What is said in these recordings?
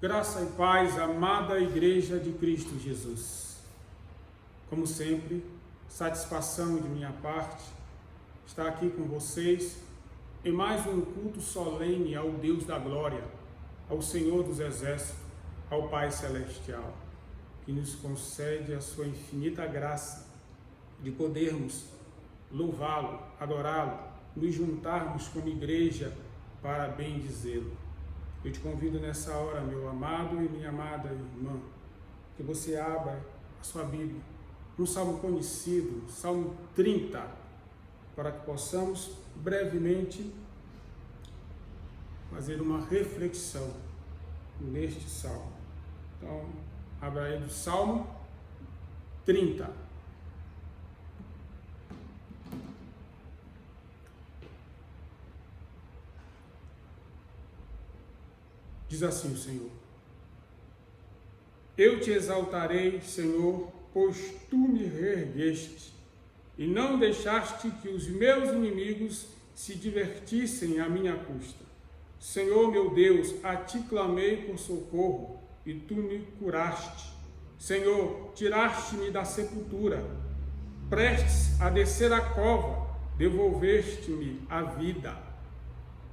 Graça e paz, amada Igreja de Cristo Jesus. Como sempre, satisfação de minha parte estar aqui com vocês em mais um culto solene ao Deus da glória, ao Senhor dos exércitos, ao Pai celestial, que nos concede a sua infinita graça de podermos louvá-lo, adorá-lo, nos juntarmos como igreja para bendizê-lo. Eu te convido nessa hora, meu amado e minha amada irmã, que você abra a sua Bíblia, um salmo conhecido, Salmo 30, para que possamos brevemente fazer uma reflexão neste salmo. Então, abra aí do Salmo 30. Diz assim o Senhor: Eu te exaltarei, Senhor, pois tu me reergueste, e não deixaste que os meus inimigos se divertissem à minha custa. Senhor meu Deus, a ti clamei por socorro, e tu me curaste. Senhor, tiraste-me da sepultura, prestes a descer a cova, devolveste-me a vida.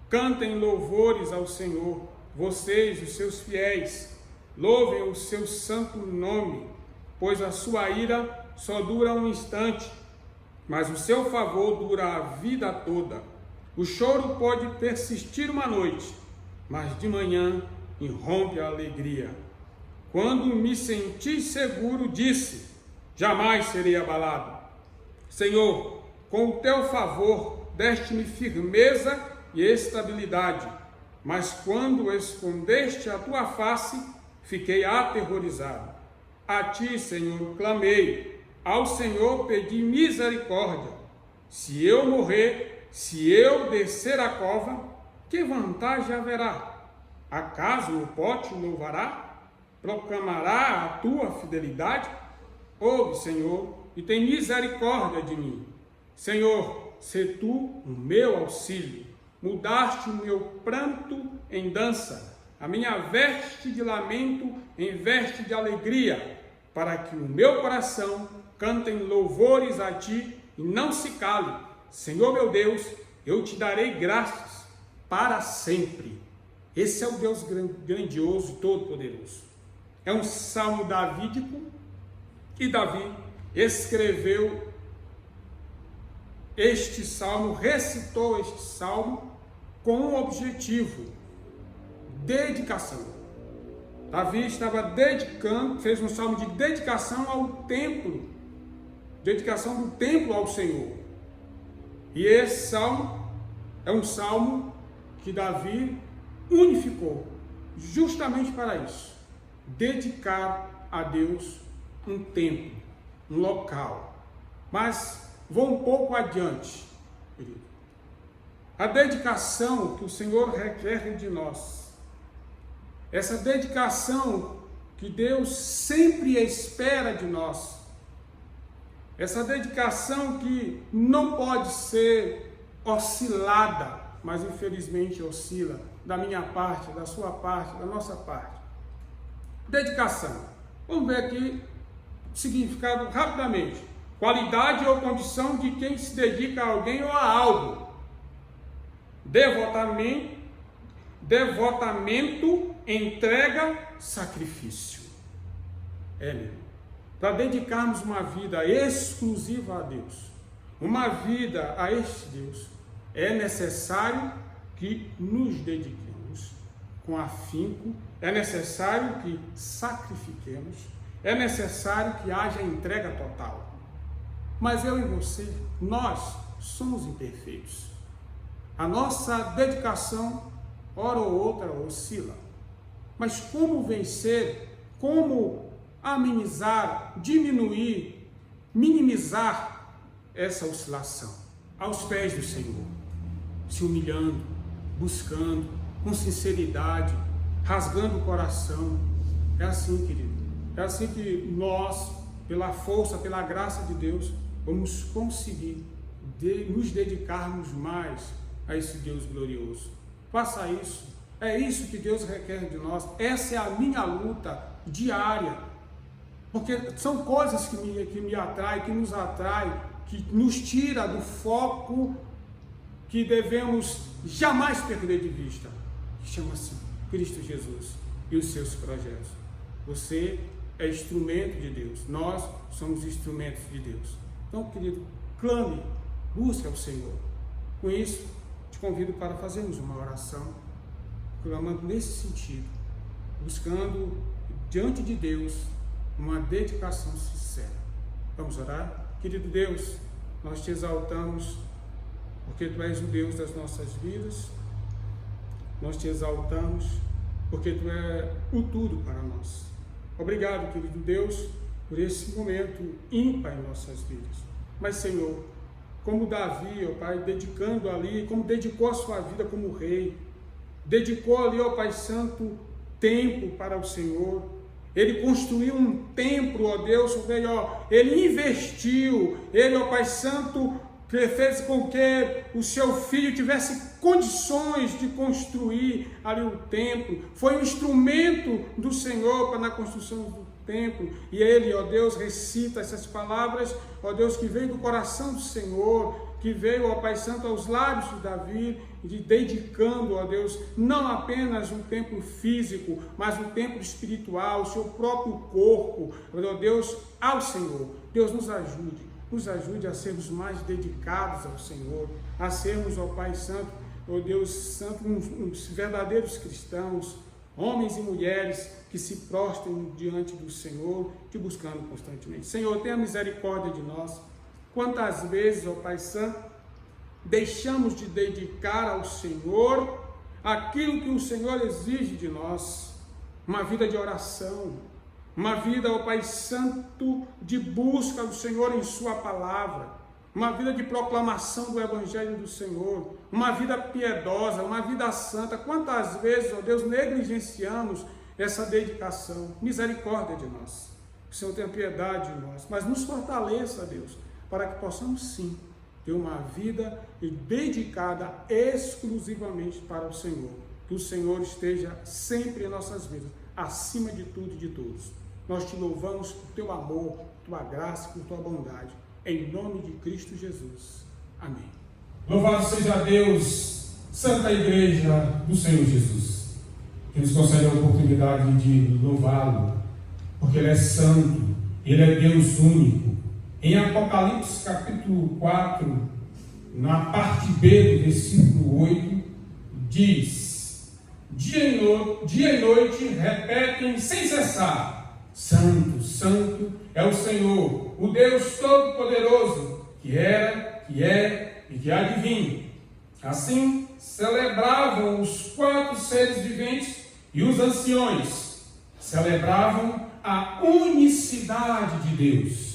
Cantem louvores ao Senhor, vocês, os seus fiéis, louvem o seu santo nome, pois a sua ira só dura um instante, mas o seu favor dura a vida toda. O choro pode persistir uma noite, mas de manhã irrompe a alegria. Quando me senti seguro, disse: jamais serei abalado. Senhor, com o teu favor, deste-me firmeza e estabilidade. Mas quando escondeste a tua face, fiquei aterrorizado. A ti, Senhor, clamei, ao Senhor pedi misericórdia. Se eu morrer, se eu descer a cova, que vantagem haverá? Acaso o pó te louvará? Proclamará a tua fidelidade? Ouve, Senhor, e tem misericórdia de mim. Senhor, sê tu o meu auxílio. Mudaste o meu pranto em dança, a minha veste de lamento em veste de alegria, para que o meu coração cantem louvores a ti e não se cale. Senhor meu Deus, eu te darei graças para sempre. Esse é o Deus grandioso e todo-poderoso. É um salmo davídico, e Davi escreveu este salmo, recitou este salmo com um objetivo: dedicação. Davi estava dedicando, fez um salmo de dedicação ao templo, dedicação do templo ao Senhor. E esse salmo é um salmo que Davi unificou justamente para isso: dedicar a Deus um templo, um local. Mas vou um pouco adiante, querido. A dedicação que o Senhor requer de nós, essa dedicação que Deus sempre espera de nós, essa dedicação que não pode ser oscilada, mas infelizmente oscila, da minha parte, da sua parte, da nossa parte. Dedicação. Vamos ver aqui o significado rapidamente. Qualidade ou condição de quem se dedica a alguém ou a algo. Devotamento, entrega, sacrifício. Para dedicarmos uma vida exclusiva a Deus, uma vida a este Deus, é necessário que nos dediquemos com afinco, é necessário que sacrifiquemos, é necessário que haja entrega total. Mas eu e você, nós somos imperfeitos. A nossa dedicação, hora ou outra, oscila. Mas como vencer, como amenizar, diminuir, minimizar essa oscilação? Aos pés do Senhor, se humilhando, buscando, com sinceridade, rasgando o coração. É assim, querido. É assim que nós, pela força, pela graça de Deus, vamos conseguir nos dedicarmos mais a esse Deus glorioso. Faça isso, É isso que Deus requer de nós. Essa é a minha luta diária. Porque são coisas que me atraem, que nos atraem, que nos tira do foco que devemos jamais perder de vista. Chama-se Cristo Jesus e os seus projetos. Você é instrumento de Deus. Nós somos instrumentos de Deus. Então, querido, clame, busque ao Senhor. Com isso, te convido para fazermos uma oração, clamando nesse sentido, buscando diante de Deus uma dedicação sincera. Vamos orar? Querido Deus, nós te exaltamos porque Tu és o Deus das nossas vidas. Nós te exaltamos porque Tu és o tudo para nós. Obrigado, querido Deus, por esse momento ímpar em nossas vidas. Mas, Senhor, como Davi, ó Pai, dedicando ali, como dedicou a sua vida como rei, dedicou ali, ó Pai Santo, tempo para o Senhor. Ele construiu um templo, ó Deus, ele investiu, ele, ó Pai Santo, fez com que o seu filho tivesse condições de construir ali o templo. Foi um instrumento do Senhor na construção do templo. E ele, ó Deus, recita essas palavras, ó Deus, que veio do coração do Senhor, que veio, ó Pai Santo, aos lábios de Davi, dedicando, ó Deus, não apenas um templo físico, mas um templo espiritual, o seu próprio corpo, ó Deus, ao Senhor. Deus nos ajude a sermos mais dedicados ao Senhor, a sermos, ó Pai Santo, ó Deus Santo, uns verdadeiros cristãos, homens e mulheres que se prostram diante do Senhor, te buscando constantemente. Senhor, tenha misericórdia de nós. Quantas vezes, ó Pai Santo, deixamos de dedicar ao Senhor aquilo que o Senhor exige de nós, uma vida de oração, uma vida, ó Pai Santo, de busca do Senhor em Sua palavra, uma vida de proclamação do Evangelho do Senhor, uma vida piedosa, uma vida santa. Quantas vezes, ó Deus, negligenciamos essa dedicação? Misericórdia de nós. O Senhor tenha piedade de nós, mas nos fortaleça, Deus, para que possamos sim ter uma vida dedicada exclusivamente para o Senhor. Que o Senhor esteja sempre em nossas vidas, acima de tudo e de todos. Nós te louvamos por Teu amor, Tua graça, por Tua bondade. Em nome de Cristo Jesus. Amém. Louvado seja Deus, Santa Igreja do Senhor Jesus, que nos concede a oportunidade de louvá-lo, porque Ele é santo, Ele é Deus único. Em Apocalipse capítulo 4, na parte B do versículo 8, diz: dia e noite repetem sem cessar: Santo, Santo é o Senhor, o Deus Todo-Poderoso, que era, que é e que há de vir. Assim celebravam os 4 seres viventes e os anciões, celebravam a unicidade de Deus.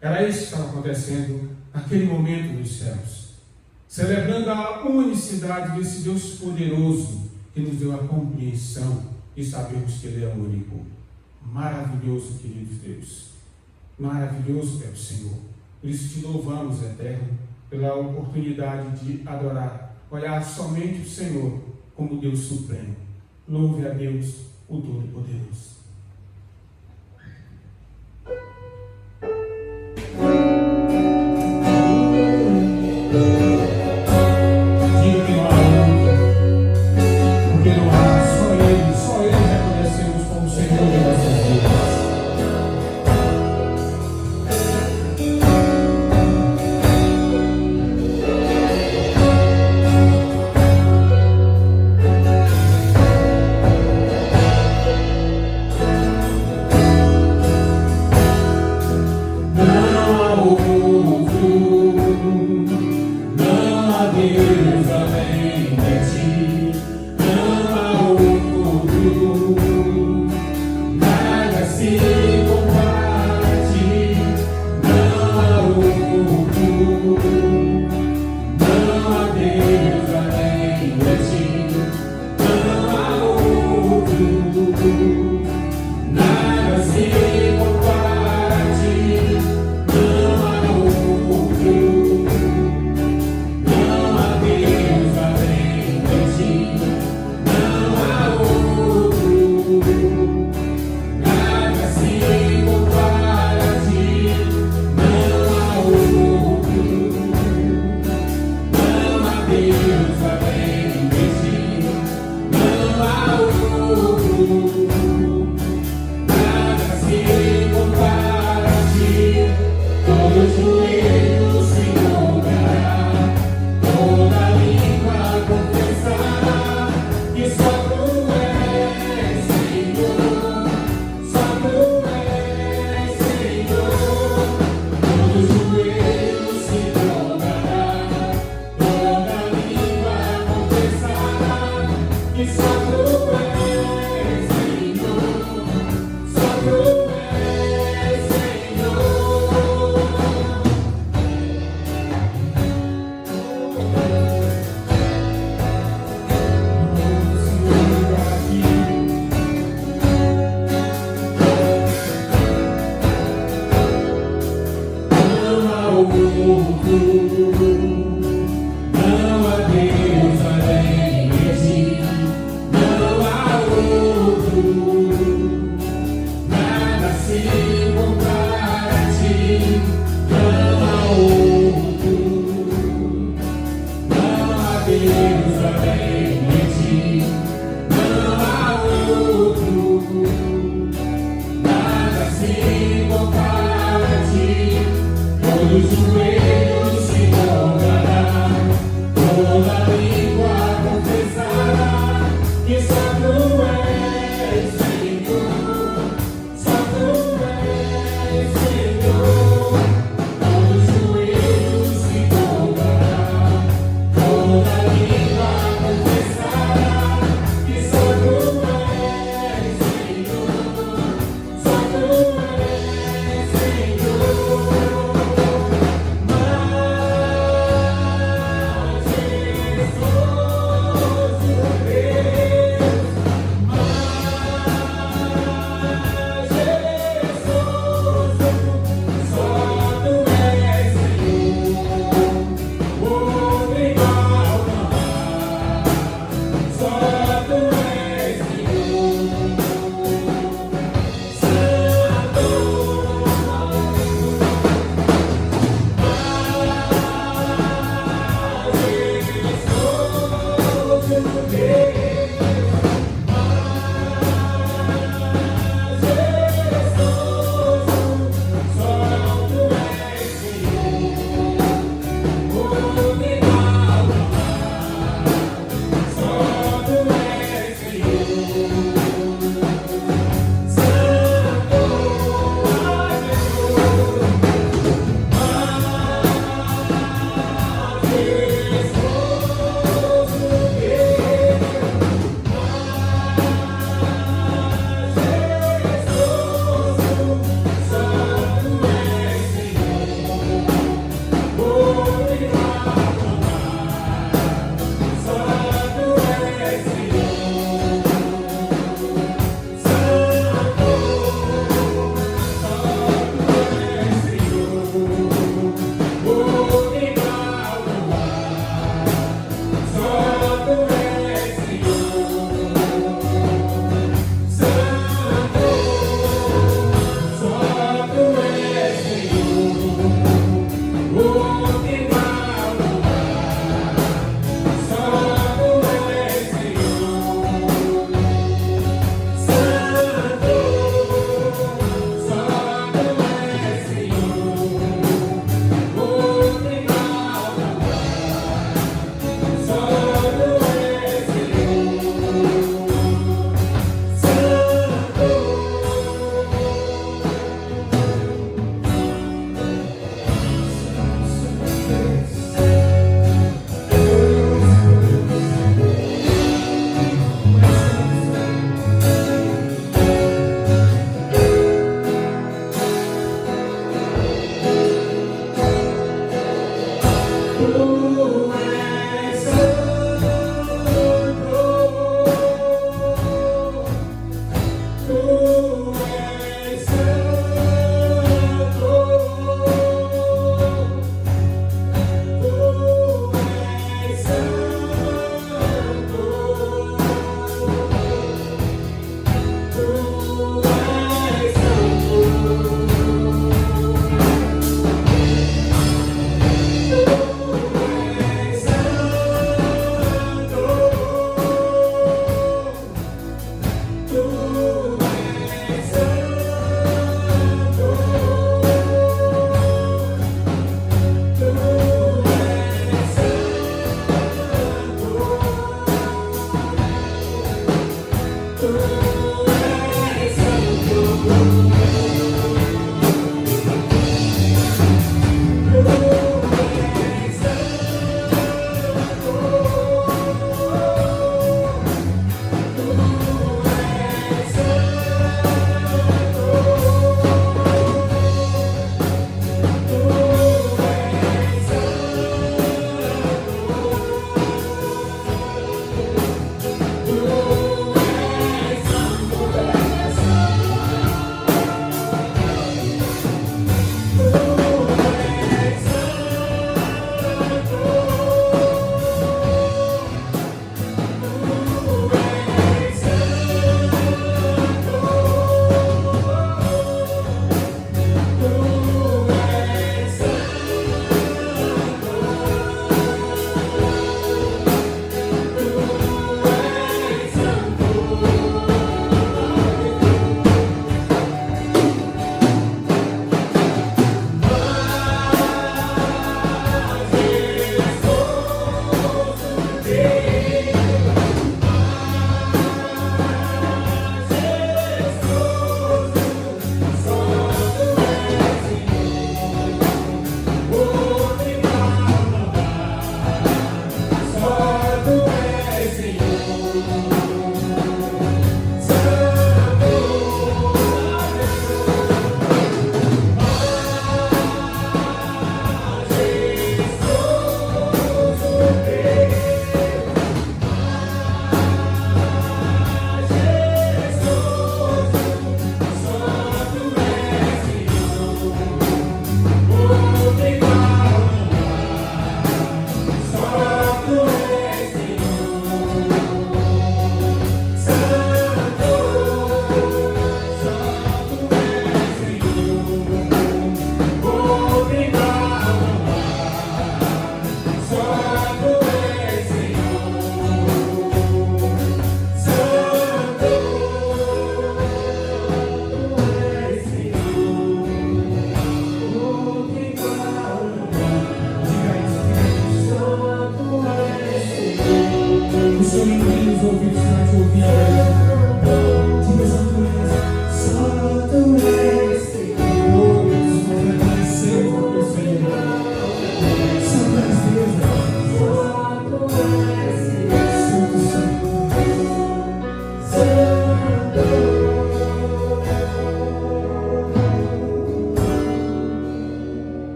Era isso que estava acontecendo naquele momento nos céus, celebrando a unicidade desse Deus poderoso, que nos deu a compreensão e sabemos que Ele é único. Maravilhoso, queridos Deus, maravilhoso é o Senhor. Por isso te louvamos, Eterno, pela oportunidade de adorar, olhar somente o Senhor como Deus supremo. Louve a Deus, o Todo-Poderoso.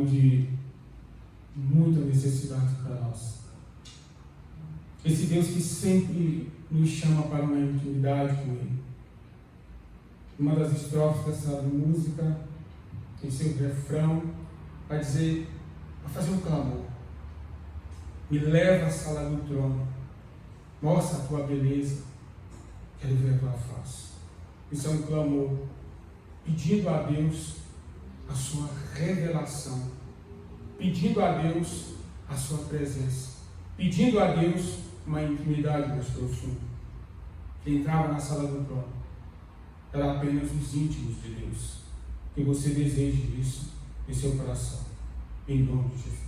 algo de muita necessidade para nós. Esse Deus que sempre nos chama para uma intimidade com Ele. Uma das estrofes dessa música, em seu refrão, vai dizer, vai fazer um clamor. Me leva à sala do trono, mostra a tua beleza, quero ver a tua face. Isso é um clamor, pedindo a Deus a sua revelação, pedindo a Deus a sua presença, pedindo a Deus uma intimidade mais profunda. Quem entrava na sala do trono era apenas os íntimos de Deus. Que você deseje isso em seu coração, em nome de Jesus.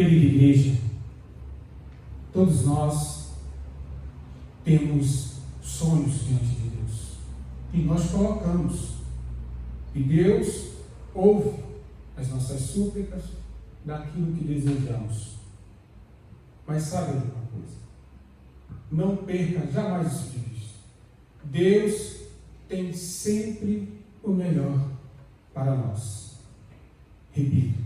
Querida igreja, todos nós temos sonhos diante de Deus e nós colocamos, e Deus ouve as nossas súplicas daquilo que desejamos. Mas sabe de uma coisa? Não perca jamais isso de vista. Deus tem sempre o melhor para nós. Repito,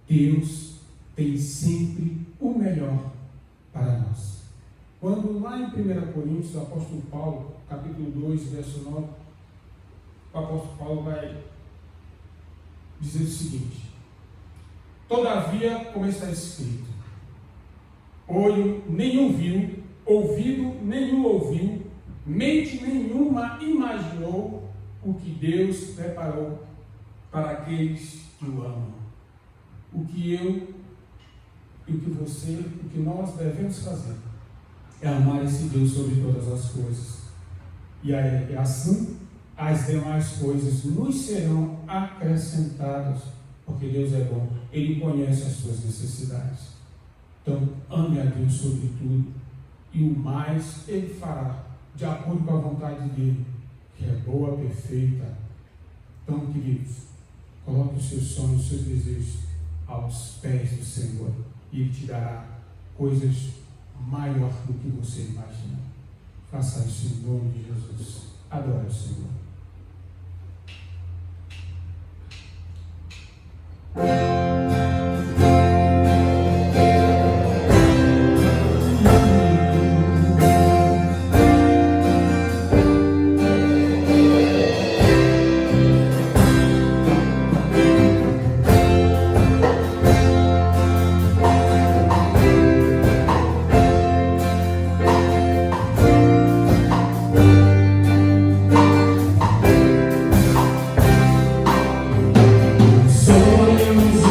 Deus tem sempre o melhor para nós. Quando lá em 1 Coríntios, o apóstolo Paulo, capítulo 2, verso 9, o apóstolo Paulo vai dizer o seguinte: todavia, como está escrito, olho nenhum viu, ouvido nenhum ouviu, mente nenhuma imaginou o que Deus preparou para aqueles que o amam. O que eu e o que você, o que nós devemos fazer é amar esse Deus sobre todas as coisas. E assim as demais coisas nos serão acrescentadas, porque Deus é bom, Ele conhece as suas necessidades. Então, ame a Deus sobre tudo, e o mais Ele fará, de acordo com a vontade dEle, que é boa, perfeita. Então, queridos, coloque os seus sonhos, os seus desejos aos pés do Senhor, e Ele te dará coisas maior do que você imagina. Faça isso em nome de Jesus. Adore o Senhor. Sonhos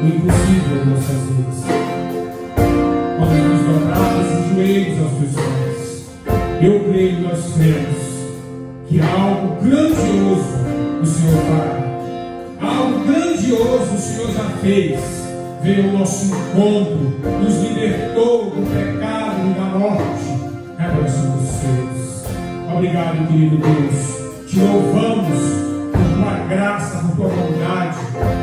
o impossível em nossas vidas. Quando nos dobrarmos os joelhos aos teus pés, eu creio, nós cremos que algo grandioso o Senhor fará. Algo grandioso o Senhor já fez. Veio ao nosso encontro, nos libertou do pecado e da morte. Agora somos seus. Obrigado, querido Deus. Te louvamos por tua graça, por tua bondade.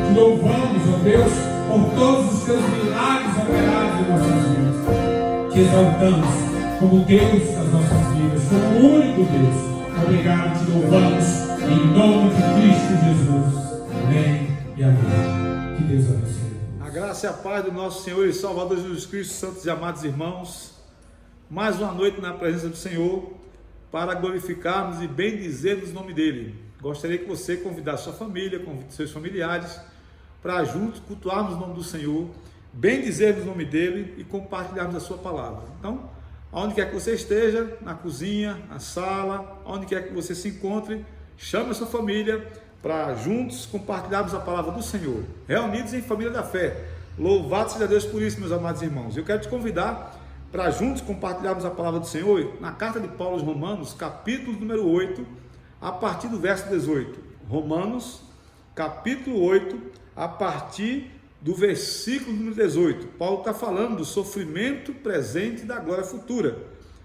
Te louvamos, ó Deus, por todos os teus milagres operados em nossas vidas. Te exaltamos como Deus das nossas vidas, como o único Deus. Obrigado, te louvamos em nome de Cristo Jesus. Amém e amém. Que Deus abençoe. A graça e a paz do nosso Senhor e Salvador Jesus Cristo, santos e amados irmãos. Mais uma noite na presença do Senhor para glorificarmos e bendizermos o nome dEle. Gostaria que você convidasse sua família, convide seus familiares para juntos cultuarmos o nome do Senhor, bendizermos o nome dEle e compartilharmos a sua palavra. Então, aonde quer que você esteja, na cozinha, na sala, aonde quer que você se encontre, chame a sua família para juntos compartilharmos a palavra do Senhor, reunidos em família da fé. Louvado seja Deus por isso, meus amados irmãos. Eu quero te convidar para juntos compartilharmos a palavra do Senhor na carta de Paulo aos Romanos, capítulo número 8, a partir do verso 18. Romanos, capítulo 8, a partir do versículo número 18. Paulo está falando do sofrimento presente e da glória futura.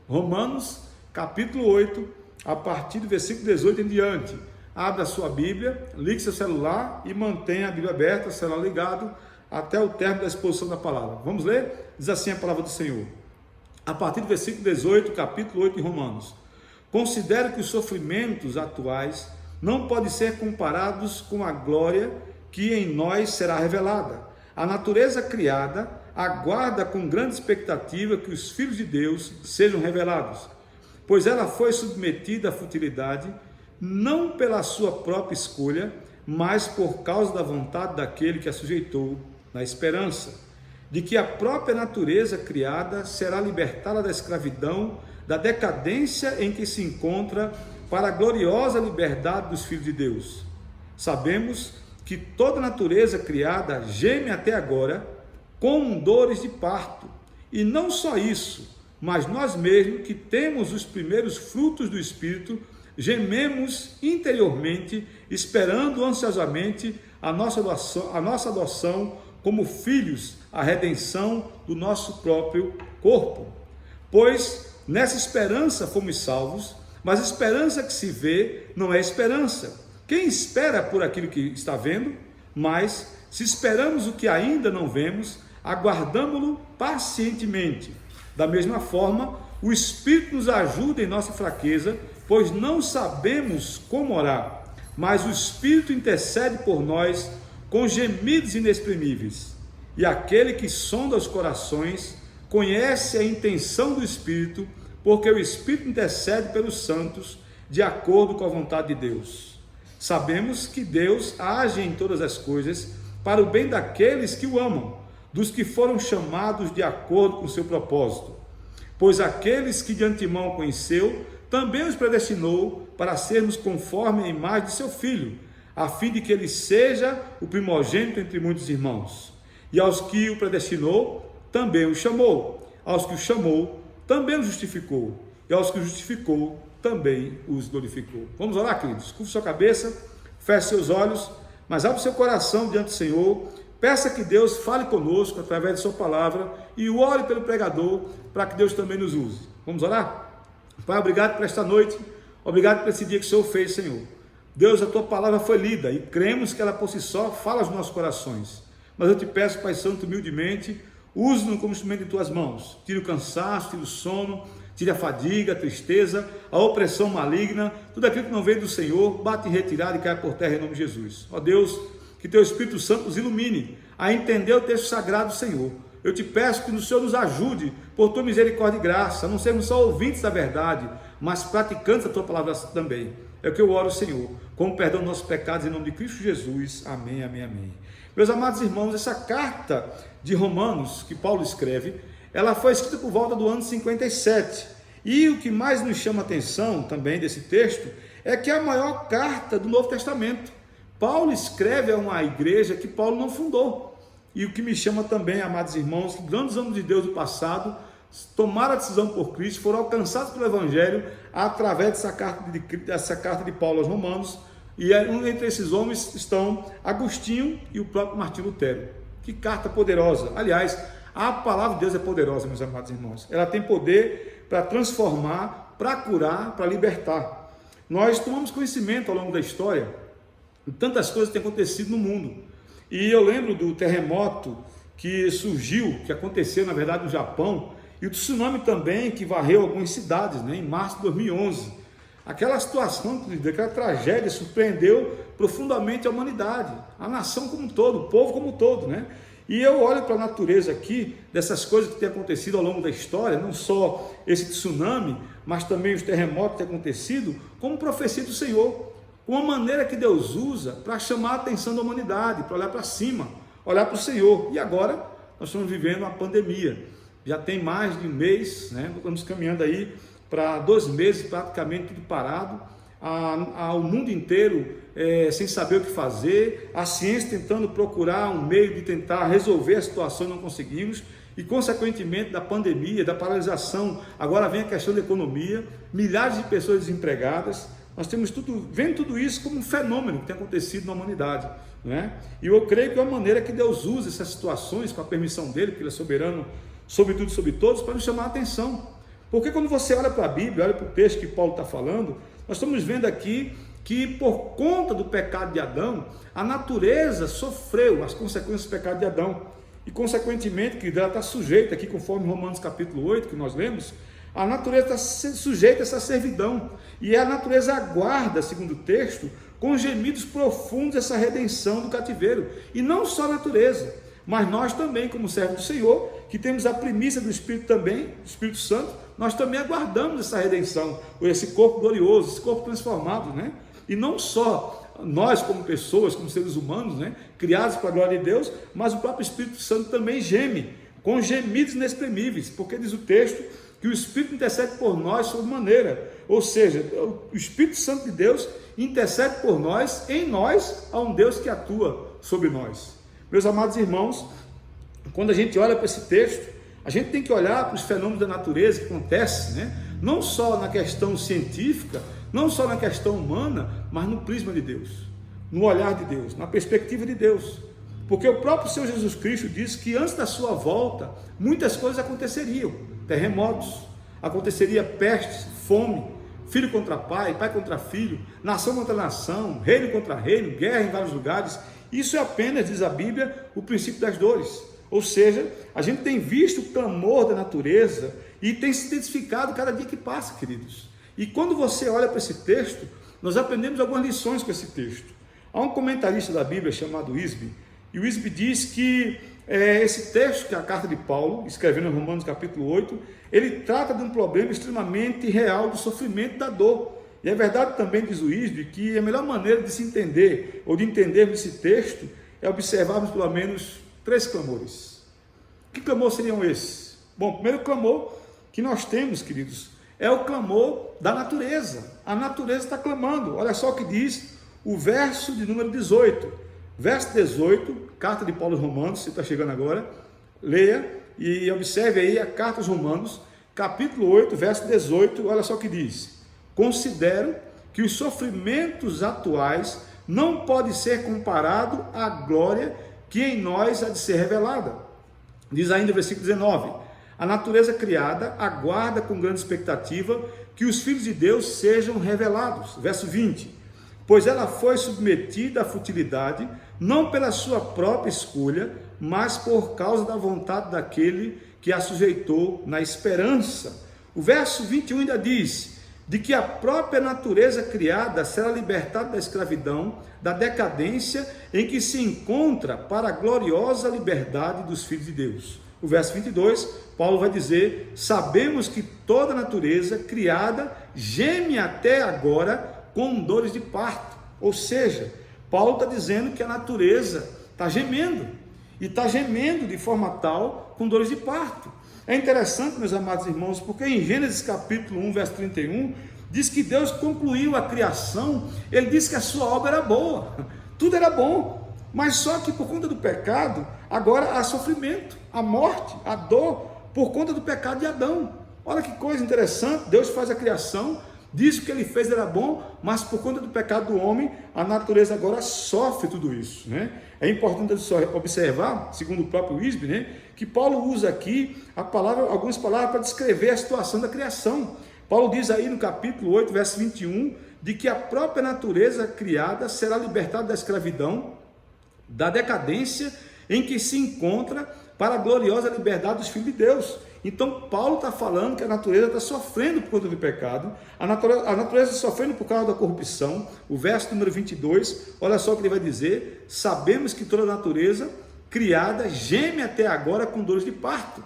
Romanos, capítulo 8, a partir do versículo 18 em diante. Abra a sua Bíblia, ligue seu celular e mantenha a Bíblia aberta, o celular ligado, até o término da exposição da palavra. Vamos ler? Diz assim a palavra do Senhor. A partir do versículo 18, capítulo 8 de Romanos. Considero que os sofrimentos atuais não podem ser comparados com a glória que em nós será revelada. A natureza criada aguarda com grande expectativa que os filhos de Deus sejam revelados, pois ela foi submetida à futilidade, não pela sua própria escolha, mas por causa da vontade daquele que a sujeitou, na esperança de que a própria natureza criada será libertada da escravidão, da decadência em que se encontra, para a gloriosa liberdade dos filhos de Deus. Sabemos que toda a natureza criada geme até agora com dores de parto, e não só isso, mas nós mesmos que temos os primeiros frutos do Espírito, gememos interiormente, esperando ansiosamente a nossa adoção como filhos, a redenção do nosso próprio corpo. Pois nessa esperança fomos salvos, mas a esperança que se vê não é esperança. Quem espera por aquilo que está vendo? Mas se esperamos o que ainda não vemos, aguardamo-lo pacientemente. Da mesma forma, o Espírito nos ajuda em nossa fraqueza, pois não sabemos como orar, mas o Espírito intercede por nós com gemidos inexprimíveis. E aquele que sonda os corações conhece a intenção do Espírito, porque o Espírito intercede pelos santos de acordo com a vontade de Deus. Sabemos que Deus age em todas as coisas para o bem daqueles que o amam, dos que foram chamados de acordo com o seu propósito. Pois aqueles que de antemão conheceu, também os predestinou para sermos conforme a imagem de seu Filho, a fim de que ele seja o primogênito entre muitos irmãos. E aos que o predestinou, também o chamou. Aos que o chamou, também o justificou. E aos que o justificou, também os glorificou. Vamos orar, queridos? Curva sua cabeça, feche seus olhos, mas abra o seu coração diante do Senhor. Peça que Deus fale conosco através de sua palavra e ore pelo pregador para que Deus também nos use. Vamos orar? Pai, obrigado por esta noite, obrigado por esse dia que o Senhor fez, Senhor. Deus, a tua palavra foi lida e cremos que ela por si só fala aos nossos corações. Mas eu te peço, Pai Santo, humildemente, use-nos como instrumento em tuas mãos. Tire o cansaço, tire o sono, tire a fadiga, a tristeza, a opressão maligna, tudo aquilo que não veio do Senhor, bate em retirada e cai por terra em nome de Jesus. Ó Deus, que teu Espírito Santo nos ilumine a entender o texto sagrado do Senhor. Eu te peço que o Senhor nos ajude, por tua misericórdia e graça, a não sermos só ouvintes da verdade, mas praticantes da tua palavra também. É o que eu oro, Senhor, com o perdão dos nossos pecados, em nome de Cristo Jesus. Amém, amém, amém. Meus amados irmãos, essa carta de Romanos que Paulo escreve, ela foi escrita por volta do ano 57. E o que mais nos chama a atenção também desse texto é que é a maior carta do Novo Testamento. Paulo escreve a uma igreja que Paulo não fundou. e o que me chama também, amados irmãos, que grandes homens de Deus do passado tomaram a decisão por Cristo, foram alcançados pelo Evangelho através dessa carta de Paulo aos Romanos, e entre esses homens estão Agostinho e o próprio Martinho Lutero. Que carta poderosa! Aliás, a palavra de Deus é poderosa, meus amados irmãos. Ela tem poder para transformar, para curar, para libertar. Nós tomamos conhecimento ao longo da história de tantas coisas que têm acontecido no mundo. E eu lembro do terremoto que surgiu, que aconteceu na verdade no Japão, e o tsunami também que varreu algumas cidades, né, em março de 2011. Aquela situação, aquela tragédia surpreendeu profundamente a humanidade, a nação como um todo, o povo como um todo, né? E eu olho para a natureza aqui, dessas coisas que têm acontecido ao longo da história, não só esse tsunami, mas também os terremotos que têm acontecido, como profecia do Senhor, uma maneira que Deus usa para chamar a atenção da humanidade, para olhar para cima, olhar para o Senhor. E agora nós estamos vivendo uma pandemia, já tem mais de um mês, né? Estamos caminhando aí para 2 meses, praticamente tudo parado, o mundo inteiro sem saber o que fazer, a ciência tentando procurar um meio de tentar resolver a situação e não conseguimos, e consequentemente da pandemia, da paralisação, agora vem a questão da economia, milhares de pessoas desempregadas. Nós temos vendo tudo isso como um fenômeno que tem acontecido na humanidade, né? E eu creio que é uma maneira que Deus usa essas situações, com a permissão dele, porque ele é soberano sobre tudo e sobre todos, para nos chamar a atenção. Porque quando você olha para a Bíblia, olha para o texto que Paulo está falando, nós estamos vendo aqui que por conta do pecado de Adão, a natureza sofreu as consequências do pecado de Adão. E consequentemente, que ela está sujeita aqui, conforme Romanos capítulo 8, que nós lemos, a natureza está sujeita a essa servidão. E a natureza aguarda, segundo o texto, com gemidos profundos essa redenção do cativeiro. E não só a natureza, mas nós também, como servos do Senhor, que temos a primícia do Espírito também, do Espírito Santo, nós também aguardamos essa redenção, esse corpo glorioso, esse corpo transformado, né? E não só nós como pessoas, como seres humanos, né, criados para a glória de Deus, mas o próprio Espírito Santo também geme, com gemidos inexprimíveis, porque diz o texto que o Espírito intercede por nós sob maneira, ou seja, o Espírito Santo de Deus intercede por nós, em nós, a um Deus que atua sobre nós. Meus amados irmãos, quando a gente olha para esse texto, a gente tem que olhar para os fenômenos da natureza que acontecem, né? Não só na questão científica, não só na questão humana, mas no prisma de Deus, no olhar de Deus, na perspectiva de Deus. Porque o próprio Senhor Jesus Cristo disse que antes da sua volta, muitas coisas aconteceriam, terremotos, aconteceria pestes, fome, filho contra pai, pai contra filho, nação contra nação, reino contra reino, guerra em vários lugares. Isso é apenas, diz a Bíblia, o princípio das dores. Ou seja, a gente tem visto o clamor da natureza e tem se intensificado cada dia que passa, queridos. E quando você olha para esse texto, nós aprendemos algumas lições com esse texto. Há um comentarista da Bíblia chamado Wisby, e o Wisby diz que esse texto, que é a carta de Paulo, escrevendo em Romanos capítulo 8, ele trata de um problema extremamente real do sofrimento e da dor. E é verdade também, diz o Wisby, que a melhor maneira de se entender, ou de entendermos esse texto, é observarmos pelo menos 3 clamores. Que clamor seriam esses? Bom, o primeiro clamor que nós temos, queridos, é o clamor da natureza. A natureza está clamando. Olha só o que diz o verso de número 18. Verso 18, carta de Paulo aos Romanos, você está chegando agora, leia e observe aí a carta aos Romanos, capítulo 8, verso 18, olha só o que diz. Considero que os sofrimentos atuais não podem ser comparados à glória que em nós há de ser revelada. Diz ainda o versículo 19, a natureza criada aguarda com grande expectativa que os filhos de Deus sejam revelados. Verso 20, pois ela foi submetida à futilidade, não pela sua própria escolha, mas por causa da vontade daquele que a sujeitou na esperança. O verso 21 ainda diz, de que a própria natureza criada será libertada da escravidão, da decadência em que se encontra para a gloriosa liberdade dos filhos de Deus. O verso 22, Paulo vai dizer, sabemos que toda a natureza criada geme até agora com dores de parto. Ou seja, Paulo está dizendo que a natureza está gemendo, e está gemendo de forma tal com dores de parto. É interessante, meus amados irmãos, porque em Gênesis capítulo 1, verso 31, diz que Deus concluiu a criação, ele disse que a sua obra era boa, tudo era bom, mas só que por conta do pecado, agora há sofrimento, a morte, a dor, por conta do pecado de Adão. Olha que coisa interessante, Deus faz a criação, diz que o que ele fez era bom, mas por conta do pecado do homem, a natureza agora sofre tudo isso, né? É importante observar, segundo o próprio Wisby, né, que Paulo usa aqui algumas palavras para descrever a situação da criação. Paulo diz aí no capítulo 8, verso 21, de que a própria natureza criada será libertada da escravidão, da decadência em que se encontra, para a gloriosa liberdade dos filhos de Deus. Então Paulo está falando que a natureza está sofrendo por conta do pecado, a natureza está sofrendo por causa da corrupção. O verso número 22, olha só o que ele vai dizer: sabemos que toda a natureza criada geme até agora com dores de parto.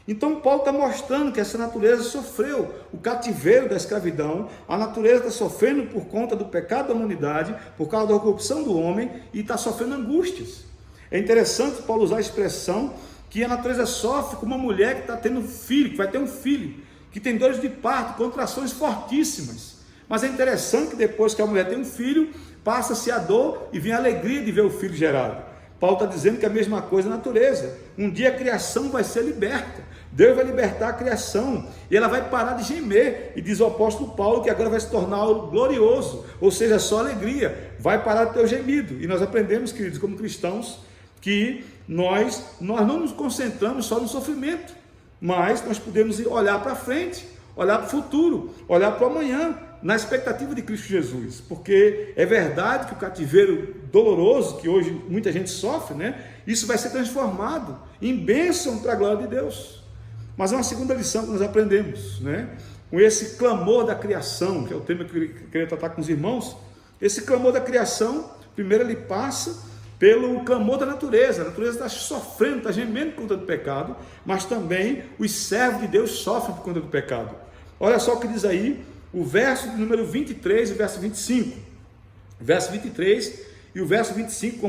Então Paulo está mostrando que essa natureza sofreu o cativeiro da escravidão, a natureza está sofrendo por conta do pecado da humanidade, por causa da corrupção do homem, e está sofrendo angústias. É interessante Paulo usar a expressão que a natureza sofre como uma mulher que está tendo um filho, que vai ter um filho, que tem dores de parto, contrações fortíssimas. Mas é interessante que depois que a mulher tem um filho, passa-se a dor e vem a alegria de ver o filho gerado. Paulo está dizendo que é a mesma coisa na natureza. Um dia a criação vai ser liberta. Deus vai libertar a criação e ela vai parar de gemer. E diz o apóstolo Paulo que agora vai se tornar algo glorioso, ou seja, só alegria. Vai parar de ter o gemido. E nós aprendemos, queridos, como cristãos, que nós não nos concentramos só no sofrimento, mas nós podemos olhar para frente, olhar para o futuro, olhar para o amanhã, na expectativa de Cristo Jesus, porque é verdade que o cativeiro doloroso que hoje muita gente sofre, né, isso vai ser transformado em bênção para a glória de Deus. Mas é uma segunda lição que nós aprendemos, né, com esse clamor da criação, que é o tema que eu queria tratar com os irmãos. Esse clamor da criação, primeiro ele passa pelo clamor da natureza. A natureza está sofrendo, está gemendo por conta do pecado, mas também os servos de Deus sofrem por conta do pecado. Olha só o que diz aí o verso número 23 e o verso 25. Verso 23 e o verso 25,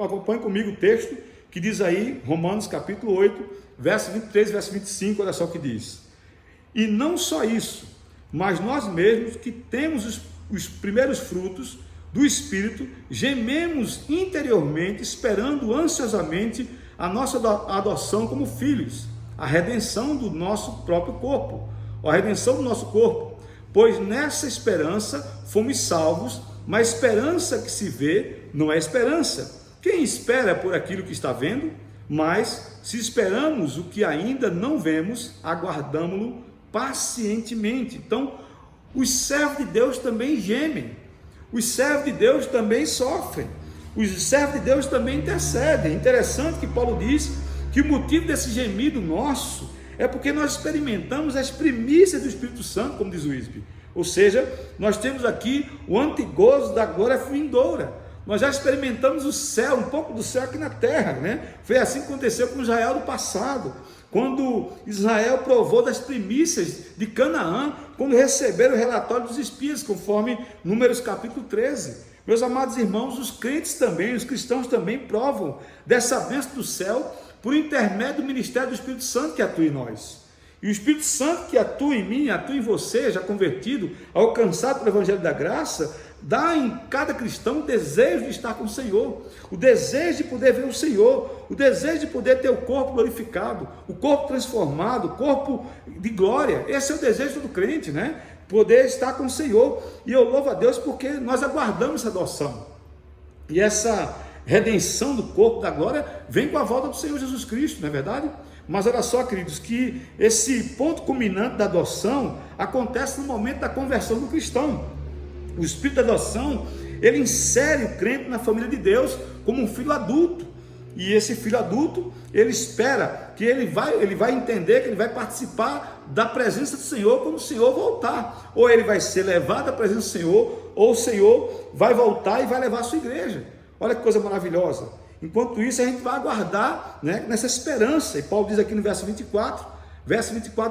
acompanhe comigo o texto que diz aí, Romanos capítulo 8, verso 23 e verso 25, olha só o que diz: e não só isso, mas nós mesmos que temos os primeiros frutos do Espírito, gememos interiormente, esperando ansiosamente a nossa adoção como filhos, a redenção do nosso próprio corpo, a redenção do nosso corpo, pois nessa esperança fomos salvos, mas esperança que se vê não é esperança. Quem espera por aquilo que está vendo? Mas se esperamos o que ainda não vemos, aguardamo-lo pacientemente. Então, os servos de Deus também gemem. Os servos de Deus também sofrem, os servos de Deus também intercedem. É interessante que Paulo diz que o motivo desse gemido nosso é porque nós experimentamos as primícias do Espírito Santo, como diz o Wisby. Ou seja, nós temos aqui o antegozo da glória vindoura. Nós já experimentamos o céu, um pouco do céu aqui na terra, né? Foi assim que aconteceu com Israel no passado, quando Israel provou das primícias de Canaã, quando receberam o relatório dos espias, conforme Números capítulo 13. Meus amados irmãos, os crentes também, os cristãos também provam dessa bênção do céu por intermédio do ministério do Espírito Santo que atua em nós. E o Espírito Santo que atua em mim, atua em você, já convertido, alcançado pelo Evangelho da Graça, dá em cada cristão o desejo de estar com o Senhor, o desejo de poder ver o Senhor, o desejo de poder ter o corpo glorificado, o corpo transformado, o corpo de glória. Esse é o desejo do crente, né? Poder estar com o Senhor. E eu louvo a Deus porque nós aguardamos essa adoção. E essa redenção do corpo da glória vem com a volta do Senhor Jesus Cristo, não é verdade? Mas olha só, queridos, que esse ponto culminante da adoção acontece no momento da conversão do cristão. O Espírito da adoção, ele insere o crente na família de Deus como um filho adulto. E esse filho adulto, ele espera que ele vai entender, que ele vai participar da presença do Senhor quando o Senhor voltar. Ou ele vai ser levado à presença do Senhor, ou o Senhor vai voltar e vai levar a sua igreja. Olha que coisa maravilhosa. Enquanto isso, a gente vai aguardar, né, nessa esperança. E Paulo diz aqui no verso 24,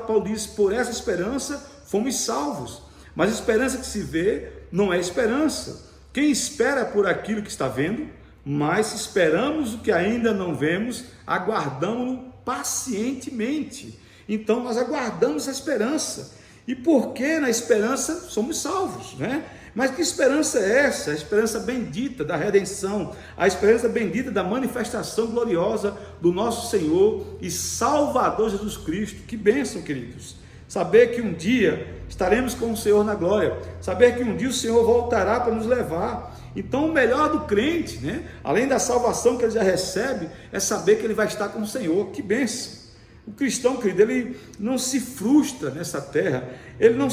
Paulo diz: por essa esperança fomos salvos. Mas a esperança que se vê não é esperança. Quem espera por aquilo que está vendo? Mas se esperamos o que ainda não vemos, aguardamos-lo pacientemente. Então nós aguardamos a esperança. E porque na esperança somos salvos, né? Mas que esperança é essa? A esperança bendita da redenção, a esperança bendita da manifestação gloriosa do nosso Senhor e Salvador Jesus Cristo. Que bênção, queridos! Saber que um dia estaremos com o Senhor na glória, saber que um dia o Senhor voltará para nos levar. Então o melhor do crente, além da salvação que ele já recebe, é saber que ele vai estar com o Senhor. Que bênção! O cristão, querido, ele não se frustra nessa terra, ele não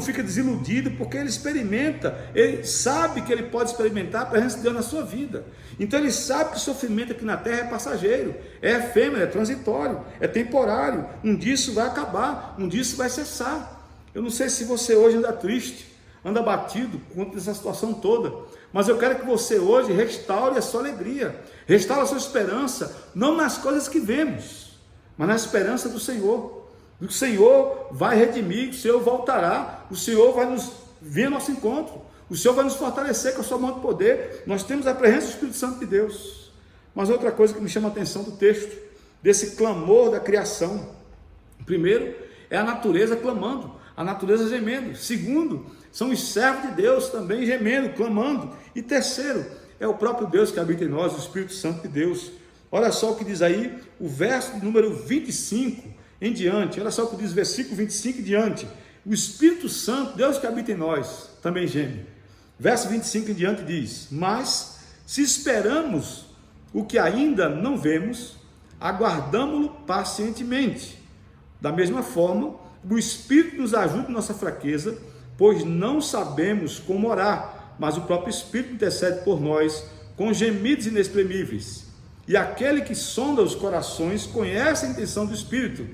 fica desiludido, porque ele experimenta, ele sabe que ele pode experimentar a presença de Deus na sua vida. Então ele sabe que o sofrimento aqui na terra é passageiro, é efêmero, é transitório, é temporário. Um dia isso vai acabar, um dia isso vai cessar. Eu não sei se você hoje anda triste, anda abatido contra essa situação toda, mas eu quero que você hoje restaure a sua alegria, restaure a sua esperança, não nas coisas que vemos, mas na esperança do Senhor. O Senhor vai redimir, o Senhor voltará, o Senhor vai nos vir ao nosso encontro, o Senhor vai nos fortalecer com a sua mão de poder. Nós temos a presença do Espírito Santo de Deus. Mas outra coisa que me chama a atenção do texto, desse clamor da criação: primeiro, é a natureza clamando, a natureza gemendo. Segundo, são os servos de Deus também gemendo, clamando. E terceiro, é o próprio Deus que habita em nós, o Espírito Santo de Deus. Olha só o que diz aí o verso número 25 em diante. Olha só o que diz o versículo 25 em diante. O Espírito Santo, Deus que habita em nós, também geme. Verso 25 em diante diz: mas se esperamos o que ainda não vemos, aguardamo-lo pacientemente. Da mesma forma, o Espírito nos ajuda em nossa fraqueza, pois não sabemos como orar, mas o próprio Espírito intercede por nós com gemidos inexprimíveis. E aquele que sonda os corações conhece a intenção do Espírito,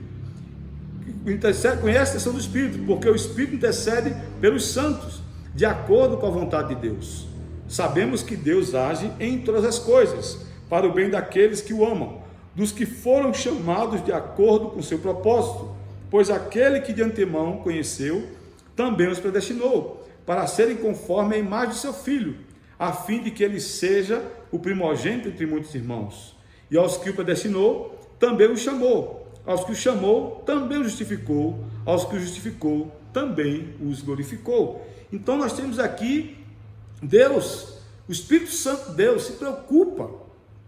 conhece a intenção do Espírito, porque o Espírito intercede pelos santos, de acordo com a vontade de Deus. Sabemos que Deus age em todas as coisas, para o bem daqueles que o amam, dos que foram chamados de acordo com o seu propósito, pois aquele que de antemão conheceu, também os predestinou, para serem conforme a imagem de seu Filho, a fim de que ele seja o primogênito entre muitos irmãos. E aos que o predestinou, também o chamou. Aos que o chamou, também o justificou. Aos que o justificou, também os glorificou. Então nós temos aqui Deus, o Espírito Santo de Deus se preocupa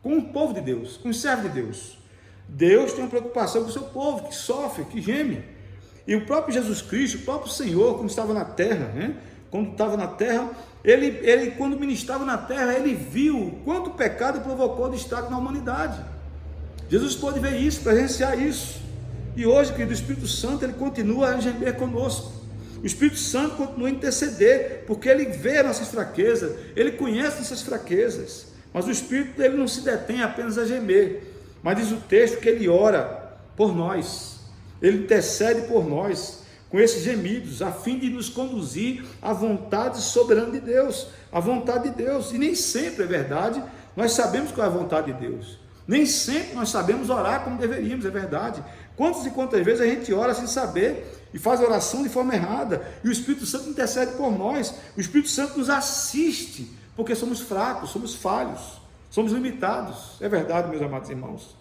com o povo de Deus, com os servos de Deus. Deus tem uma preocupação com o seu povo, que sofre, que geme. E o próprio Jesus Cristo, o próprio Senhor, quando estava na terra, quando estava na terra, ele quando ministrava na terra, ele viu quanto pecado provocou destaque na humanidade. Jesus pôde ver isso, presenciar isso. E hoje, querido, o Espírito Santo, ele continua a gemer conosco. O Espírito Santo continua a interceder, porque ele vê nossas fraquezas, ele conhece nossas fraquezas. Mas o Espírito, ele não se detém apenas a gemer, mas diz o texto que ele ora por nós, ele intercede por nós, com esses gemidos, a fim de nos conduzir à vontade soberana de Deus, à vontade de Deus. E nem sempre, é verdade, nós sabemos qual é a vontade de Deus. Nem sempre nós sabemos orar como deveríamos, é verdade. Quantas e quantas vezes a gente ora sem saber e faz a oração de forma errada, e o Espírito Santo intercede por nós, o Espírito Santo nos assiste, porque somos fracos, somos falhos, somos limitados. É verdade, meus amados irmãos,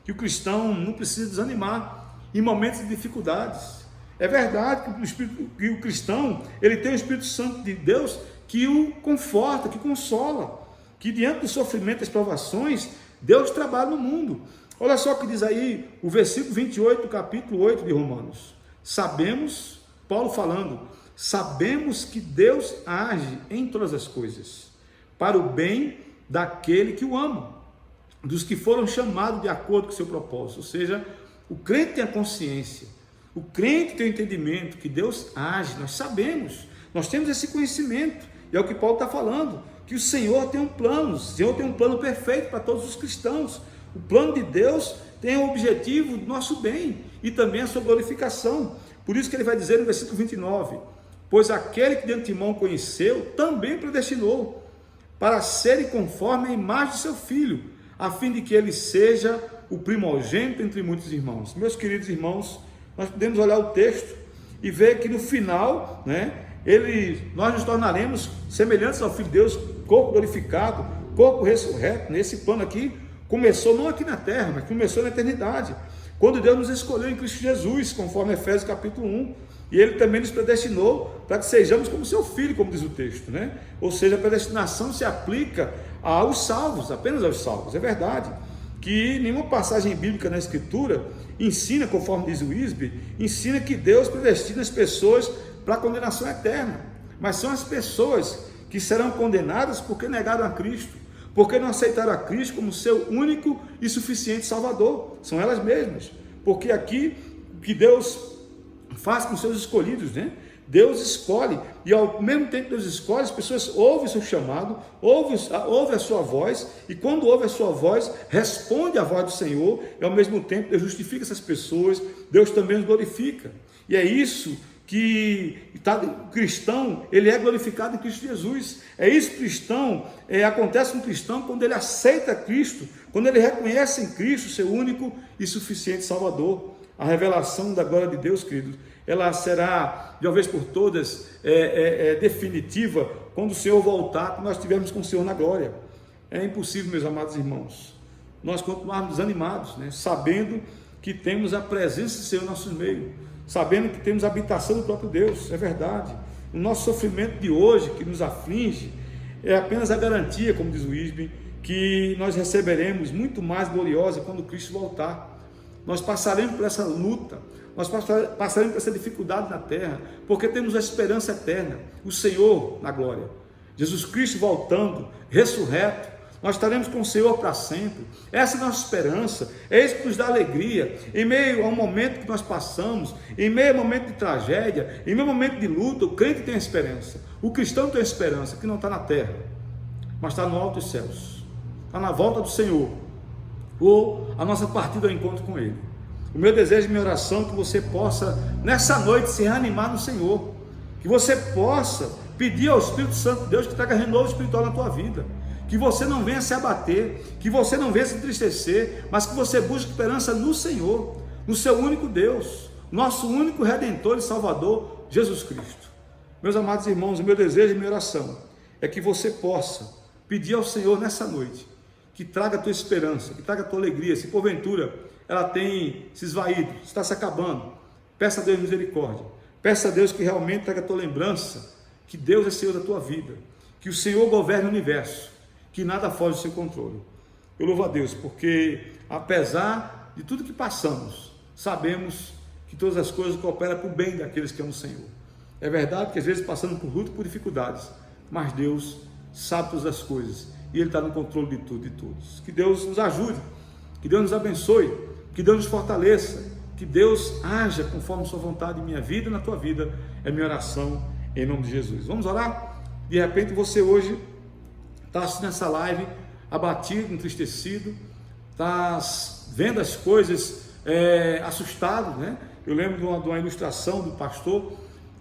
que o cristão não precisa desanimar em momentos de dificuldades. É verdade que o cristão, ele tem o Espírito Santo de Deus que o conforta, que consola, que diante do sofrimento e das provações, Deus trabalha no mundo. Olha só o que diz aí o versículo 28 do capítulo 8 de Romanos. Sabemos, Paulo falando, sabemos que Deus age em todas as coisas, para o bem daquele que o ama, dos que foram chamados de acordo com o seu propósito. Ou seja, o crente tem a consciência, o crente tem o entendimento que Deus age, nós sabemos, nós temos esse conhecimento, e é o que Paulo está falando, que o Senhor tem um plano, o Senhor tem um plano perfeito para todos os cristãos. O plano de Deus tem o objetivo do nosso bem e também a sua glorificação. Por isso que ele vai dizer no versículo 29, pois aquele que de antemão conheceu, também predestinou, para serem conforme a imagem de seu Filho, a fim de que ele seja o primogênito entre muitos irmãos. Meus queridos irmãos, nós podemos olhar o texto e ver que no final, nós nos tornaremos semelhantes ao Filho de Deus, corpo glorificado, corpo ressurreto. Nesse plano aqui, começou não aqui na terra, mas começou na eternidade, quando Deus nos escolheu em Cristo Jesus, conforme Efésios capítulo 1, E Ele também nos predestinou para que sejamos como seu filho, como diz o texto, né? Ou seja, a predestinação se aplica aos salvos, apenas aos salvos. É verdade que nenhuma passagem bíblica na Escritura ensina, conforme diz o Wisby, ensina que Deus predestina as pessoas para a condenação eterna, mas são as pessoas que serão condenadas porque negaram a Cristo, porque não aceitaram a Cristo como seu único e suficiente Salvador. São elas mesmas, porque aqui que Deus faz com seus escolhidos, né? Deus escolhe, e ao mesmo tempo que Deus escolhe, as pessoas ouvem o seu chamado, ouvem a sua voz, e quando ouve a sua voz, responde à voz do Senhor, e ao mesmo tempo Deus justifica essas pessoas, Deus também os glorifica. E é isso que o cristão, ele é glorificado em Cristo Jesus. É isso que o cristão, acontece com o cristão quando ele aceita Cristo, quando ele reconhece em Cristo seu único e suficiente Salvador. A revelação da glória de Deus, queridos, ela será de uma vez por todas definitiva quando o Senhor voltar, quando nós estivermos com o Senhor na glória. É impossível, meus amados irmãos, nós continuarmos desanimados, né? Sabendo que temos a presença do Senhor em nosso meio, sabendo que temos a habitação do próprio Deus. É verdade. O nosso sofrimento de hoje, que nos aflige, é apenas a garantia, como diz o Wisby, que nós receberemos muito mais gloriosa quando Cristo voltar. Nós passaremos por essa luta, nós passaremos por essa dificuldade na terra, porque temos a esperança eterna, o Senhor na glória, Jesus Cristo voltando, ressurreto, nós estaremos com o Senhor para sempre. Essa é a nossa esperança, é isso que nos dá alegria, em meio a um momento que nós passamos, em meio a um momento de tragédia, em meio a um momento de luta, o crente tem esperança, o cristão tem esperança, que não está na terra, mas está no alto dos céus, está na volta do Senhor, ou a nossa partida ao encontro com Ele. O meu desejo e minha oração é que você possa, nessa noite, se reanimar no Senhor, que você possa pedir ao Espírito Santo de Deus que traga renovo espiritual na tua vida, que você não venha se abater, que você não venha se entristecer, mas que você busque esperança no Senhor, no seu único Deus, nosso único Redentor e Salvador, Jesus Cristo. Meus amados irmãos, o meu desejo e minha oração é que você possa pedir ao Senhor nessa noite, que traga a tua esperança, que traga a tua alegria. Se porventura ela tem se esvaído, está se acabando, peça a Deus misericórdia, peça a Deus que realmente traga a tua lembrança, que Deus é Senhor da tua vida, que o Senhor governe o universo, que nada foge do seu controle. Eu louvo a Deus, porque apesar de tudo que passamos, sabemos que todas as coisas cooperam para o bem daqueles que amam o Senhor. É verdade que às vezes passamos por luta, por dificuldades, mas Deus sabe todas as coisas, e Ele está no controle de tudo e de todos. Que Deus nos ajude, que Deus nos abençoe, que Deus nos fortaleça, que Deus haja conforme sua vontade em minha vida e na tua vida. É minha oração em nome de Jesus. Vamos orar? De repente você hoje está assistindo essa live abatido, entristecido, está vendo as coisas assustado, né? Eu lembro de uma ilustração do pastor,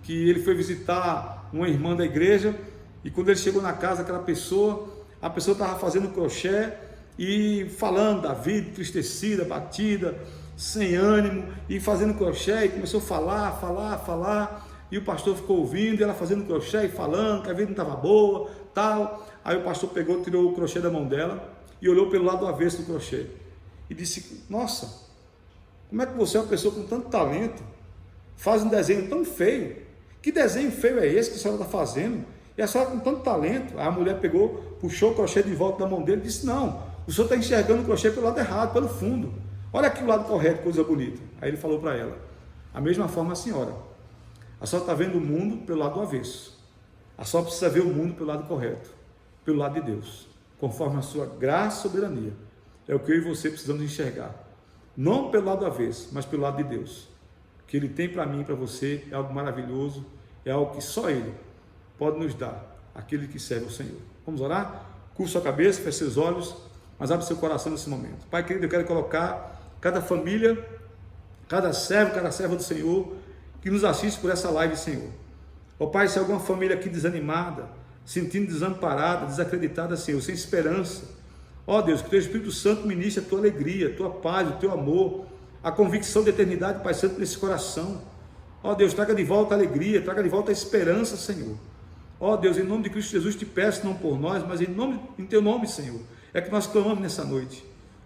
que ele foi visitar uma irmã da igreja, e quando ele chegou na casa daquela pessoa, a pessoa estava fazendo crochê e falando da vida, entristecida, batida, sem ânimo, e fazendo crochê, e começou a falar, e o pastor ficou ouvindo, e ela fazendo crochê e falando que a vida não estava boa, tal. Aí o pastor pegou, tirou o crochê da mão dela e olhou pelo lado avesso do crochê e disse: nossa, como é que você é uma pessoa com tanto talento, faz um desenho tão feio? Que desenho feio é esse que a senhora está fazendo? E a senhora com tanto talento. Aí a mulher pegou, puxou o crochê de volta da mão dele e disse: não, o senhor está enxergando o crochê pelo lado errado, pelo fundo. Olha aqui o lado correto, coisa bonita. Aí ele falou para ela: a mesma forma a senhora está vendo o mundo pelo lado do avesso. A senhora precisa ver o mundo pelo lado correto, pelo lado de Deus, conforme a sua graça e soberania. É o que eu e você precisamos enxergar, não pelo lado do avesso, mas pelo lado de Deus. O que Ele tem para mim e para você é algo maravilhoso, é algo que só Ele pode nos dar, aquele que serve ao Senhor. Vamos orar? Curva sua cabeça, feche seus olhos, mas abre seu coração nesse momento. Pai querido, eu quero colocar cada família, cada servo, cada serva do Senhor que nos assiste por essa live, Senhor. Ó Pai, se alguma família aqui desanimada, sentindo desamparada, desacreditada, Senhor, sem esperança, ó Deus, que o Teu Espírito Santo ministre a Tua alegria, a Tua paz, o Teu amor, a convicção de eternidade, Pai Santo, nesse coração. Ó Deus, traga de volta a alegria, traga de volta a esperança, Senhor. Ó Deus, em nome de Cristo Jesus, te peço, não por nós, mas em Teu nome, Senhor, é que nós clamamos nessa noite.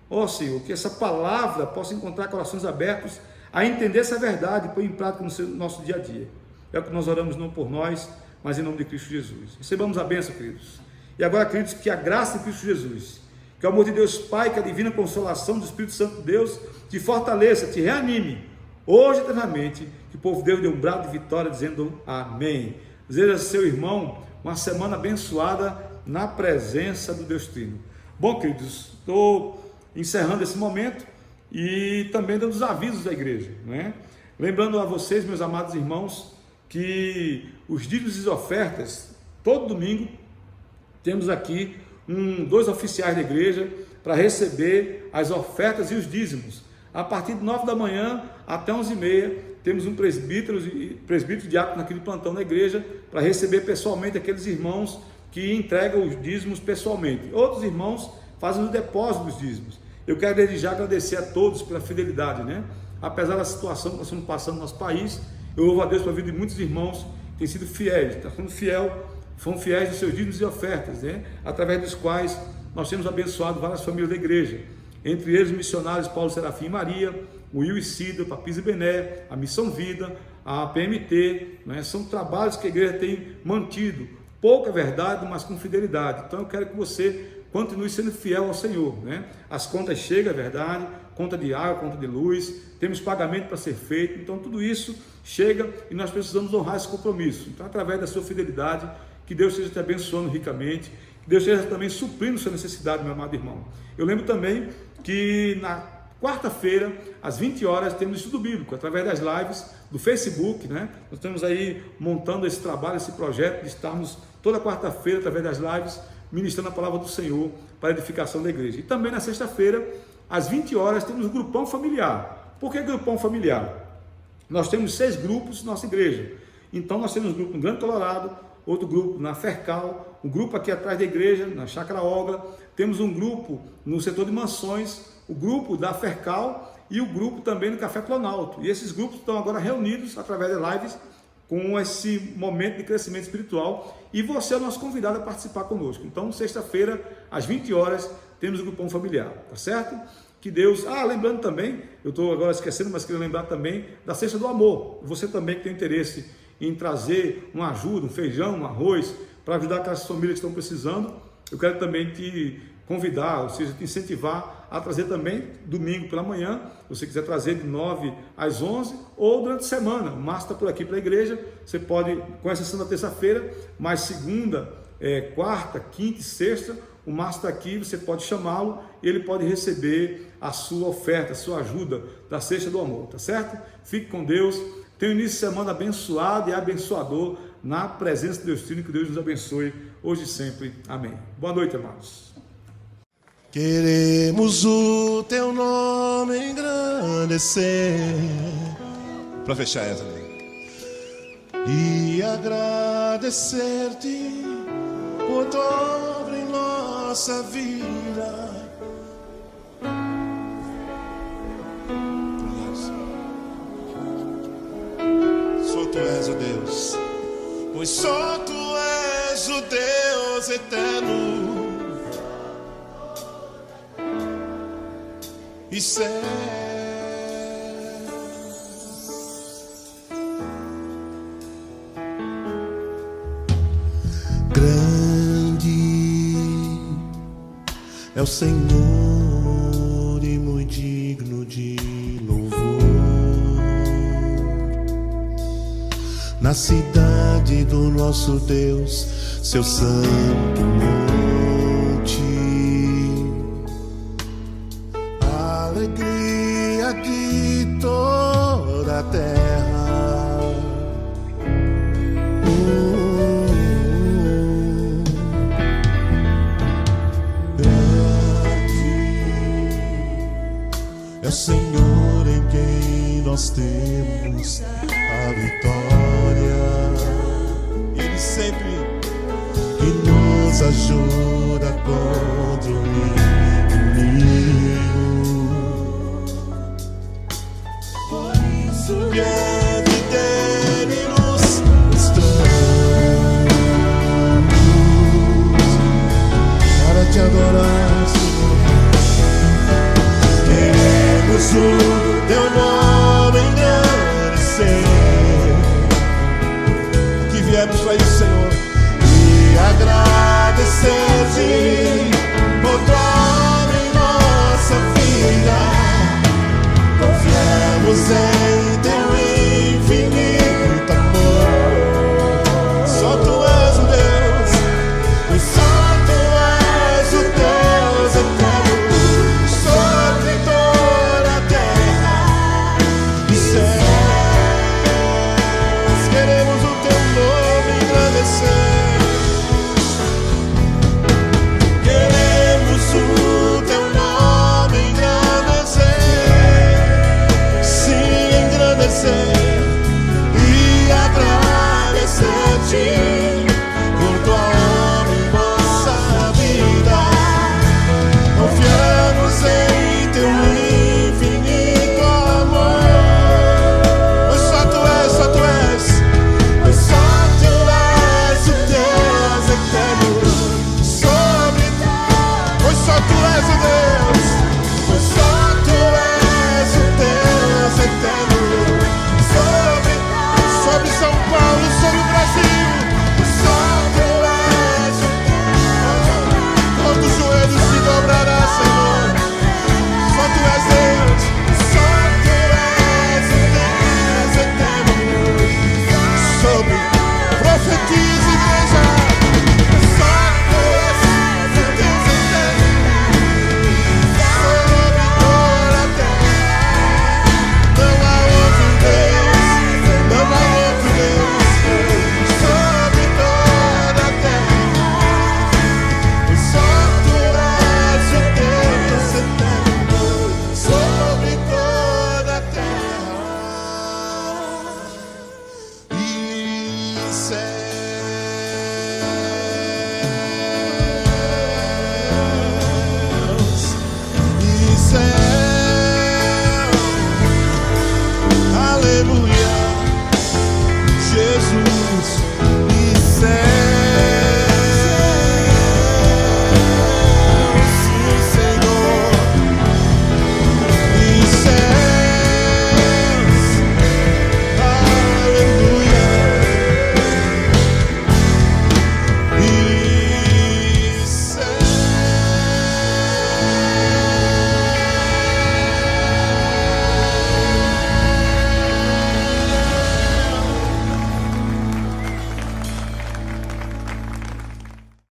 Ó Senhor, que essa palavra possa encontrar corações abertos a entender essa verdade e pôr em prática no nosso dia a dia. É o que nós oramos não por nós, mas em nome de Cristo Jesus. Recebamos a bênção, queridos. E agora, queridos, que a graça de Cristo Jesus, que o amor de Deus Pai, que a divina consolação do Espírito Santo de Deus te fortaleça, te reanime, hoje e eternamente, que o povo de Deus dê um brado de vitória, dizendo amém. Deseja ao seu irmão uma semana abençoada na presença do Deus Trino. Bom, queridos, estou encerrando esse momento e também dando os avisos da igreja, né? Lembrando a vocês, meus amados irmãos, que os dízimos e ofertas, todo domingo, temos aqui 2 oficiais da igreja para receber as ofertas e os dízimos. A partir de 9 da manhã até 11h30, temos um presbítero diácono aqui de plantão na igreja para receber pessoalmente aqueles irmãos que entregam os dízimos pessoalmente. Outros irmãos fazem o depósito dos dízimos. Eu quero desde já agradecer a todos pela fidelidade, né? Apesar da situação que nós estamos passando no nosso país, eu louvo a Deus pela vida de muitos irmãos que têm sido fiéis, foram fiéis dos seus dízimos e ofertas, né? Através dos quais nós temos abençoado várias famílias da igreja, entre eles os missionários Paulo Serafim e Maria, o Will e Cida, o Papis e Bené, a Missão Vida, a PMT, né? São trabalhos que a igreja tem mantido, pouca verdade, mas com fidelidade. Então eu quero que você continue sendo fiel ao Senhor, né? As contas chegam, é verdade, conta de água, conta de luz, temos pagamento para ser feito, então tudo isso chega e nós precisamos honrar esse compromisso. Então, através da sua fidelidade, que Deus esteja te abençoando ricamente, que Deus esteja também suprindo sua necessidade, meu amado irmão. Eu lembro também que na quarta-feira, às 20 horas, temos estudo bíblico, através das lives do Facebook, né? Nós estamos aí montando esse trabalho, esse projeto de estarmos toda quarta-feira, através das lives, ministrando a palavra do Senhor para a edificação da igreja. E também na sexta-feira, às 20 horas, temos o grupão familiar. Por que grupão familiar? Nós temos 6 grupos na nossa igreja. Então nós temos um grupo no Grande Colorado, outro grupo na Fercal, um grupo aqui atrás da igreja, na Chácara Ogla, temos um grupo no setor de mansões, o grupo da Fercal e o grupo também no Café Planalto. E esses grupos estão agora reunidos através de lives com esse momento de crescimento espiritual, e você é o nosso convidado a participar conosco. Então, sexta-feira, às 20 horas, temos o grupão familiar, tá certo? Que Deus... lembrando também, eu estou agora esquecendo, mas queria lembrar também da Cesta do Amor. Você também que tem interesse em trazer uma ajuda, um feijão, um arroz, para ajudar aquelas famílias que estão precisando, eu quero também te convidar, ou seja, te incentivar a trazer também domingo pela manhã, se você quiser trazer de 9 às 11, ou durante a semana. O Márcio está por aqui para a igreja, você pode, com exceção da terça-feira, mas segunda, quarta, quinta e sexta, o Márcio está aqui, você pode chamá-lo e ele pode receber a sua oferta, a sua ajuda da Cesta do Amor, tá certo? Fique com Deus, tenha um início de semana abençoado e abençoador na presença de Deus Trino, que Deus nos abençoe hoje e sempre. Amém. Boa noite, amados. Queremos o teu nome engrandecer, para fechar essa, e agradecer-te por tua obra em nossa vida. Só tu és o Deus, pois só tu és o Deus eterno e certo. Grande é o Senhor e muito digno de louvor. Na cidade do nosso Deus, seu santo monte, alegria de toda a terra. Grande é o Senhor em quem nós temos a vitória. Ele sempre que nos ajuda contra o inimigo. Por isso diante dele nos prostramos para te adorar, Senhor. Queremos o